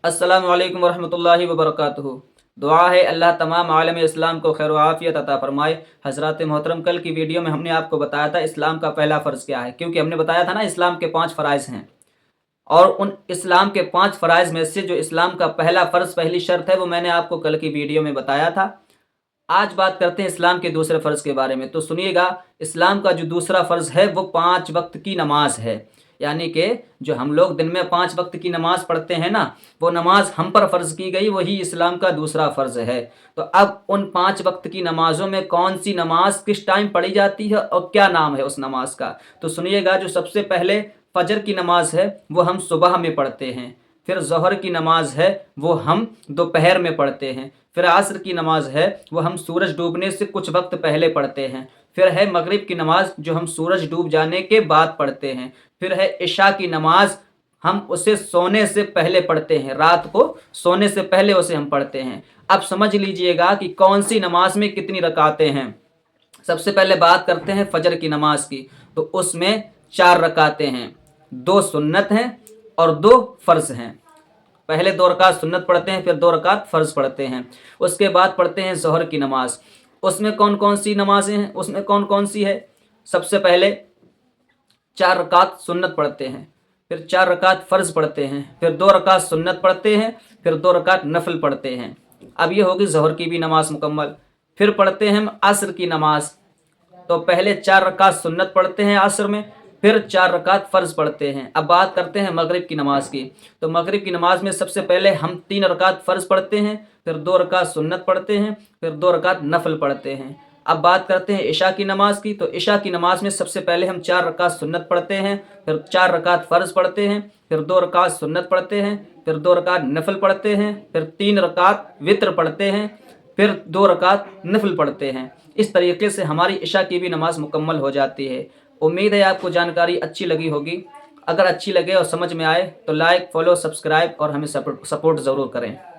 अस्सलामु अलैकुम वरहमतुल्लाहि वबरकातुहू। दुआ है अल्लाह तमाम आलम इस्लाम को खैर आफियत अता फरमाए। हज़रात मोहतरम, कल की वीडियो में हमने आपको बताया था इस्लाम का पहला फ़र्ज़ क्या है, क्योंकि हमने बताया था ना इस्लाम के 5 फ़राइज़ हैं, और उन इस्लाम के 5 फ़राइज़ में से जो इस्लाम का पहला फ़र्ज़, पहली शर्त है, वो मैंने आपको कल की वीडियो में बताया था। आज बात करते हैं इस्लाम के दूसरे फ़र्ज़ के बारे में। तो सुनिएगा, इस्लाम का जो दूसरा फ़र्ज़ है वो 5 वक्त की नमाज है। यानी कि जो हम लोग दिन में 5 वक्त की नमाज पढ़ते हैं ना, वो नमाज हम पर फ़र्ज़ की गई, वही इस्लाम का दूसरा फ़र्ज़ है। तो अब उन 5 वक्त की नमाज़ों में कौन सी नमाज किस टाइम पढ़ी जाती है और क्या नाम है उस नमाज का, तो सुनिएगा। जो सबसे पहले फ़जर की नमाज है वो हम सुबह में पढ़ते हैं। फिर ज़ोहर की नमाज है वो हम दोपहर में पढ़ते हैं। फिर असर की नमाज है वो हम सूरज डूबने से कुछ वक्त पहले पढ़ते हैं। फिर है मगरिब की नमाज जो हम सूरज डूब जाने के बाद पढ़ते हैं। फिर है इशा की नमाज, हम उसे सोने से पहले पढ़ते हैं, रात को सोने से पहले उसे हम पढ़ते हैं। अब समझ लीजिएगा कि कौन सी नमाज में कितनी रकातें हैं। सबसे पहले बात करते हैं फजर की नमाज की, तो उसमें 4 रकातें हैं, 2 सुन्नत हैं और 2 फ़र्ज़ हैं। पहले 2 रकात सुन्नत पढ़ते हैं, फिर 2 रकात फ़र्ज़ पढ़ते हैं। उसके बाद पढ़ते हैं ज़ोहर की नमाज। उसमें कौन कौन सी नमाजें हैं, उसमें कौन कौन सी है। सबसे पहले 4 रकात सुन्नत पढ़ते हैं, फिर 4 रकात फ़र्ज़ पढ़ते हैं, फिर 2 रकात सुन्नत पढ़ते हैं, फिर 2 रकात नफल पढ़ते हैं। अब ये होगी ज़ोहर की भी नमाज मुकम्मल। फिर पढ़ते हैं हम असर की नमाज। तो पहले 4 रकात सुन्नत पढ़ते हैं असर में, फिर 4 रकात फ़र्ज़ पढ़ते हैं। अब बात करते हैं मगरिब की नमाज की। तो मगरिब की नमाज में सबसे पहले हम 3 रकात फ़र्ज़ पढ़ते हैं, फिर 2 रकात सुन्नत पढ़ते हैं, फिर 2 रकात नफल पढ़ते हैं। अब बात करते हैं इशा की नमाज की। तो इशा की नमाज में सबसे पहले हम 4 रकात सुन्नत पढ़ते हैं, फिर 4 रकात फ़र्ज़ पढ़ते हैं, फिर 2 रकात सुन्नत पढ़ते हैं, फिर 2 रकात नफल पढ़ते हैं, फिर 3 रकात वित्र पढ़ते हैं, फिर 2 रकात नफल पढ़ते हैं। इस तरीके से हमारी इशा की भी नमाज मुकम्मल हो जाती है। उम्मीद है आपको जानकारी अच्छी लगी होगी। अगर अच्छी लगे और समझ में आए तो लाइक, फॉलो, सब्सक्राइब और हमें सपोर्ट ज़रूर करें।